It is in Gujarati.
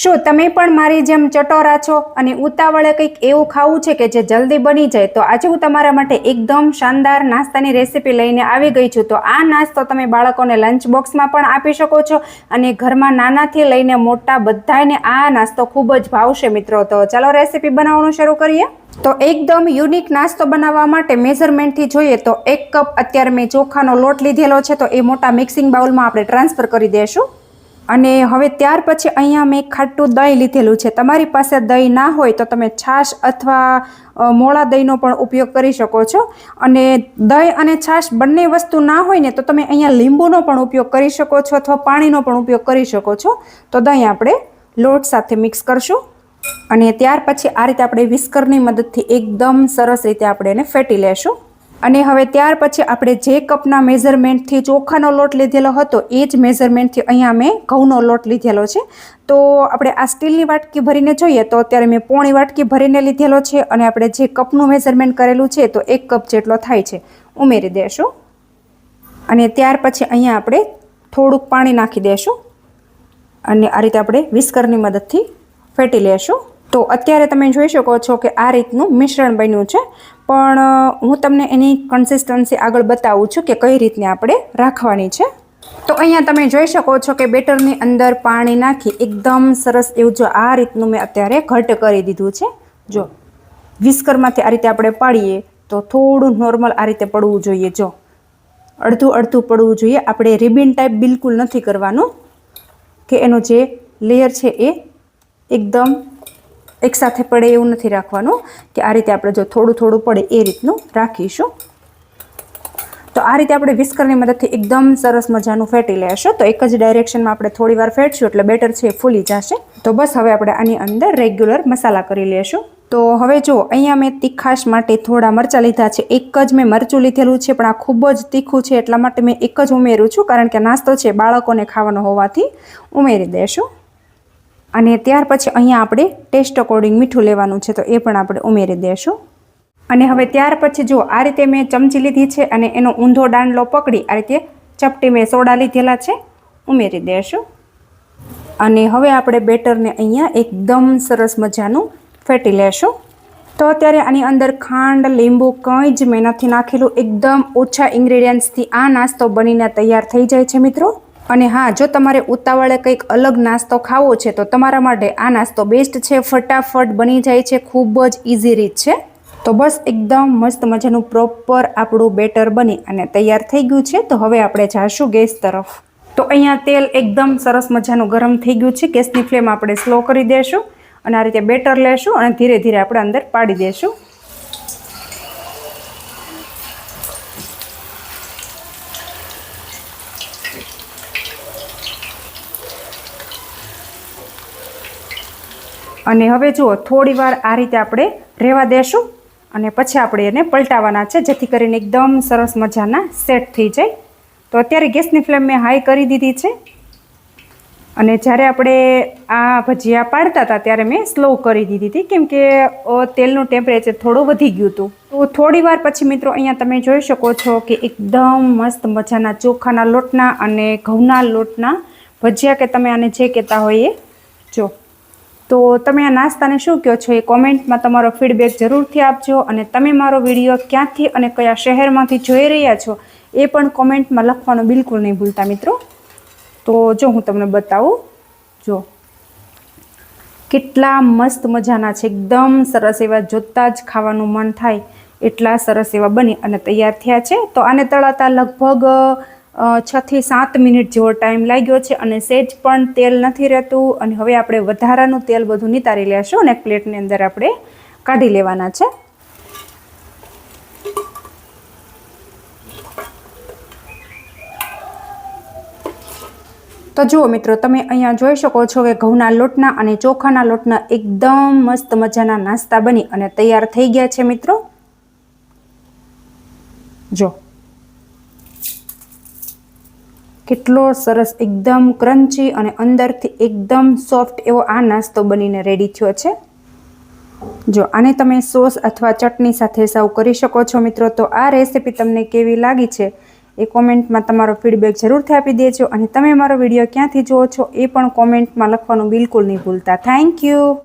શું તમે પણ મારી જેમ ચટોરા છો અને ઉતાવળે કંઈક એવું ખાવું છે કે જે જલ્દી બની જાય? તો આજે હું તમારા માટે એકદમ શાનદાર નાસ્તાની રેસીપી લઈને આવી ગઈ છું. તો આ નાસ્તો તમે બાળકોને લંચ બોક્સમાં પણ આપી શકો છો અને ઘરમાં નાનાથી લઈને મોટા બધાને આ નાસ્તો ખૂબ જ ભાવશે મિત્રો. તો ચાલો રેસીપી બનાવવાનું શરૂ કરીએ. તો એકદમ યુનિક નાસ્તો બનાવવા માટે મેઝરમેન્ટથી જોઈએ તો 1 કપ અત્યારે મેં ચોખાનો લોટ લીધેલો છે, તો એ મોટા મિક્સિંગ બાઉલમાં આપણે ટ્રાન્સફર કરી દઈશું. અને હવે ત્યાર પછી અહીંયા મેં ખાટું દહીં લીધેલું છે. તમારી પાસે દહીં ના હોય તો તમે છાશ અથવા મોળા દહીંનો પણ ઉપયોગ કરી શકો છો. અને દહીં અને છાશ બંને વસ્તુ ના હોય ને તો તમે અહીંયા લીંબુનો પણ ઉપયોગ કરી શકો છો અથવા પાણીનો પણ ઉપયોગ કરી શકો છો. તો દહીં આપણે લોટ સાથે મિક્સ કરશું અને ત્યાર પછી આ રીતે આપણે વિસ્કરની મદદથી એકદમ સરસ રીતે આપણે એને ફેટી લેશું. અને હવે ત્યાર પછી આપણે જે કપના મેઝરમેન્ટથી ચોખાનો લોટ લીધેલો હતો એ જ મેઝરમેન્ટથી અહીંયા મેં ઘઉંનો લોટ લીધેલો છે. તો આપણે આ સ્ટીલની વાટકી ભરીને જોઈએ તો અત્યારે મેં પોણી વાટકી ભરીને લીધેલો છે અને આપણે જે કપનું મેઝરમેન્ટ કરેલું છે તો 1 કપ જેટલો થાય છે, ઉમેરી દેશું. અને ત્યાર પછી અહીંયા આપણે થોડુંક પાણી નાખી દેશું અને આ રીતે આપણે વિસ્કરની મદદથી ફેટી લેશું. તો અત્યારે તમે જોઈ શકો છો કે આ રીતનું મિશ્રણ બન્યું છે, પણ હું તમને એની કન્સિસ્ટન્સી આગળ બતાવું છું કે કઈ રીતને આપણે રાખવાની છે. તો અહીંયા તમે જોઈ શકો છો કે બેટરની અંદર પાણી નાખી એકદમ સરસ એવું જો આ રીતનું મેં અત્યારે ઘટ કરી દીધું છે. જો વિસ્કરમાંથી આ રીતે આપણે પાડીએ તો થોડું નોર્મલ આ રીતે પડવું જોઈએ. જો અડધું અડધું પડવું જોઈએ. આપણે રિબિન ટાઈપ બિલકુલ નથી કરવાનું કે એનો જે લેયર છે એ એકદમ એકસાથે પડે એવું નથી રાખવાનું, કે આ રીતે આપણે જો થોડું થોડું પડે એ રીતનું રાખીશું. તો આ રીતે આપણે વિસ્કરની મદદથી એકદમ સરસ મજાનું ફેટી લેશું. તો એક જ ડાયરેક્શનમાં આપણે થોડી વાર ફેટશું એટલે બેટર છે એ ફૂલી જશે. તો બસ હવે આપણે આની અંદર રેગ્યુલર મસાલા કરી લેશું. તો હવે જો અહીંયા મેં તીખાશ માટે થોડા મરચાં લીધા છે. એક જ મેં મરચું લીધેલું છે, પણ આ ખૂબ જ તીખું છે એટલા માટે મેં એક જ ઉમેરું છું, કારણ કે નાસ્તો છે બાળકોને ખાવાનો હોવાથી ઉમેરી દેશું. અને ત્યાર પછી અહીંયા આપણે ટેસ્ટ અકોર્ડિંગ મીઠું લેવાનું છે, તો એ પણ આપણે ઉમેરી દઈશું. અને હવે ત્યાર પછી જો આ રીતે મેં ચમચી લીધી છે અને એનો ઊંધો દાંડલો પકડી આ રીતે ચપટી મેં સોડા લીધેલા છે, ઉમેરી દઈશું. અને હવે આપણે બેટરને અહીંયા એકદમ સરસ મજાનું ફેટી લેશું. તો અત્યારે આની અંદર ખાંડ, લીંબુ કંઈ જ મેં નથી નાખેલું. એકદમ ઓછા ઇન્ગ્રેડિયન્ટ્સથી આ નાસ્તો બનીને તૈયાર થઈ જાય છે મિત્રો. અને હા, જો તમારે ઉતાવળે કંઈક અલગ નાસ્તો ખાવો છે તો તમારા માટે આ નાસ્તો બેસ્ટ છે. ફટાફટ બની જાય છે, ખૂબ જ ઇઝી રીત છે. તો બસ એકદમ મસ્ત મજાનું પ્રોપર આપણું બેટર બની અને તૈયાર થઈ ગયું છે. તો હવે આપણે જાશું ગેસ તરફ. તો અહીંયા તેલ એકદમ સરસ મજાનું ગરમ થઈ ગયું છે. ગેસની ફ્લેમ આપણે સ્લો કરી દઈશું અને આ રીતે બેટર લેશું અને ધીરે ધીરે આપણે અંદર પાડી દઈશું. અને હવે જુઓ થોડી વાર આ રીતે આપણે રહેવા દેશું અને પછી આપણે એને પલટાવવાના છે, જેથી કરીને એકદમ સરસ મજાના સેટ થઈ જાય. તો અત્યારે ગેસની ફ્લેમ મેં હાઈ કરી દીધી છે અને જ્યારે આપણે આ ભજીયા પાડતા હતા ત્યારે મેં સ્લો કરી દીધી હતી, કેમ કે તેલનું ટેમ્પરેચર થોડું વધી ગયું હતું. તો થોડી વાર પછી મિત્રો અહીંયા તમે જોઈ શકો છો કે એકદમ મસ્ત મજાના ચોખાના લોટના અને ઘઉંના લોટના ભજીયા, કે તમે આને જે કહેતા હોય એ. જો તો તમે આ નાસ્તાને શું કહો છો એ કોમેન્ટમાં તમારો ફીડબેક જરૂરથી આપજો. અને તમે મારો વિડીયો ક્યાંથી અને કયા શહેરમાંથી જોઈ રહ્યા છો એ પણ કોમેન્ટમાં લખવાનું બિલકુલ નહીં ભૂલતા મિત્રો. તો જો હું તમને બતાવું, જો કેટલા મસ્ત મજાના છે, એકદમ સરસ એવા, જોતાં જ ખાવાનું મન થાય એટલા સરસ એવા બની અને તૈયાર થયા છે. તો આને તળાતા લગભગ 6 થી 7 મિનિટ જેવો ટાઈમ લાગ્યો છે અને સહેજ પણ તેલ નથી રહેતું. અને હવે આપણે વધારાનું તેલ બધું નિતારી લેશું અને એક પ્લેટની અંદર આપણે કાઢી લેવાના છે. તો જુઓ મિત્રો, તમે અહીંયા જોઈ શકો છો કે ઘઉંના લોટના અને ચોખાના લોટના એકદમ મસ્ત મજાના નાસ્તા બની અને તૈયાર થઈ ગયા છે મિત્રો. જો કેટલો સરસ, એકદમ ક્રન્ચી અને અંદરથી એકદમ સોફ્ટ એવો આ નાસ્તો બનીને રેડી થયો છે. જો આને તમે સોસ અથવા ચટણી સાથે સર્વ કરી શકો છો મિત્રો. તો આ રેસીપી તમને કેવી લાગી છે એ કોમેન્ટમાં તમારો ફીડબેક જરૂરથી આપી દેજો અને તમે મારો વિડીયો ક્યાંથી જુઓ છો એ પણ કોમેન્ટમાં લખવાનું બિલકુલ નહીં ભૂલતા. Thank you.